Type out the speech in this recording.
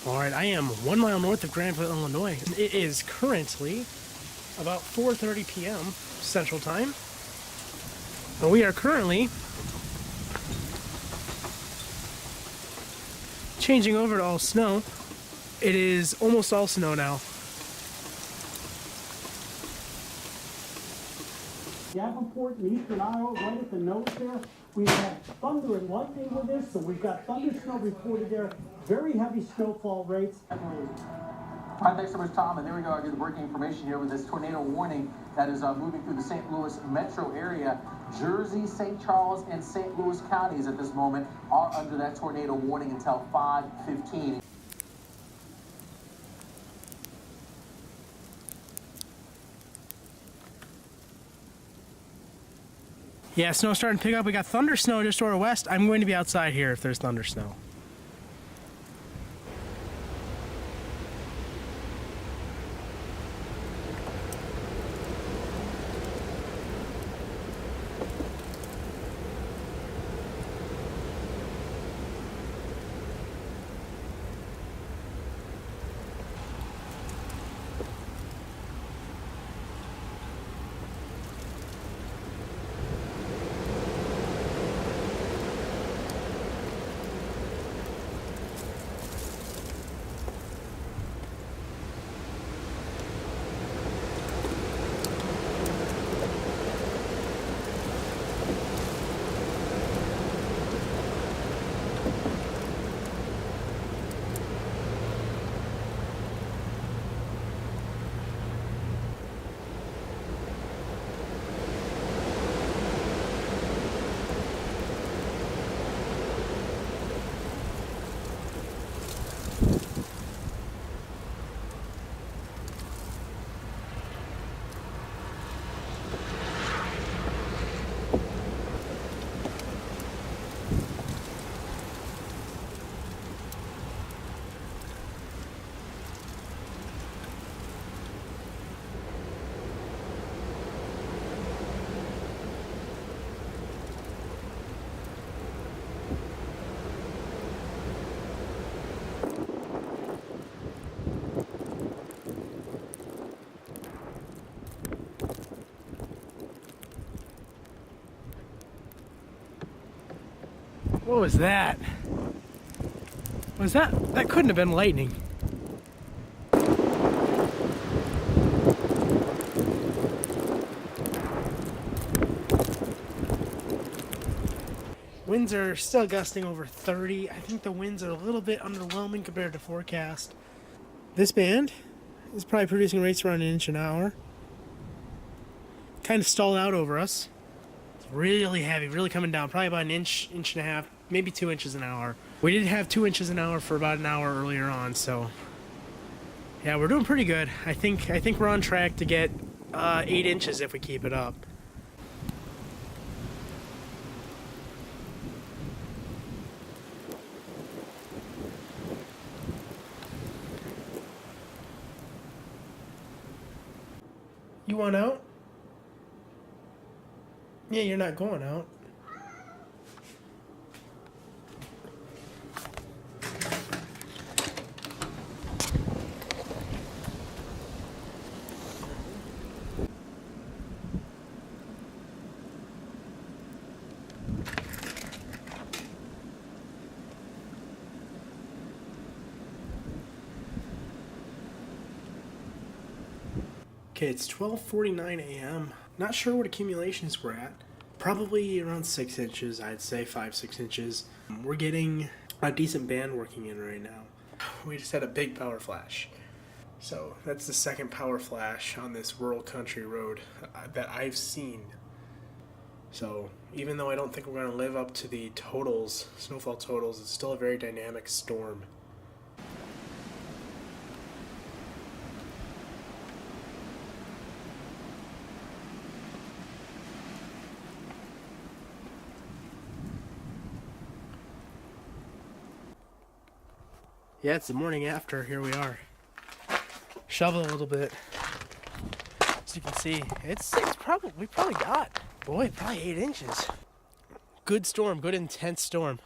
Alright, I am 1 mile north of Granville, Illinois. It is currently about 4:30 p.m. Central Time. And we are currently changing over to all snow. It is almost all snow now. Davenport and eastern Iowa, right at the nose there. We've had thunder and lightning with this, so we've got thundersnow reported there. Very heavy snowfall rates. All right, thanks so much, Tom. And there we go. I get the breaking information here with this tornado warning that is moving through the St. Louis metro area. Jersey, St. Charles, and St. Louis counties at this moment are under that tornado warning until 5:15. Yeah, snow's starting to pick up. We got thundersnow just to our west. I'm going to be outside here if there's thundersnow. What was that? Was that? That couldn't have been lightning. Winds are still gusting over 30. I think the winds are a little bit underwhelming compared to forecast. This band is probably producing rates around 1 inch an hour. Kind of stalled out over us. It's really heavy, really coming down. Probably about 1 inch, inch and a half, maybe 2 inches an hour. We did have 2 inches an hour for about an hour earlier on, so yeah, we're doing pretty good. I think we're on track to get 8 inches if we keep it up. You want out? Yeah, you're not going out. Okay, it's 12:49 a.m. Not sure what accumulations we're at. Probably around 6 inches, I'd say 5-6 inches. We're getting a decent band working in right now. We just had a big power flash. So that's the second power flash on this rural country road that I've seen. So even though I don't think we're going to live up to the totals, snowfall totals, it's still a very dynamic storm. Yeah, it's the morning after. Here we are. Shovel a little bit. As you can see, we probably got, boy, probably 8 inches. Good storm, good intense storm.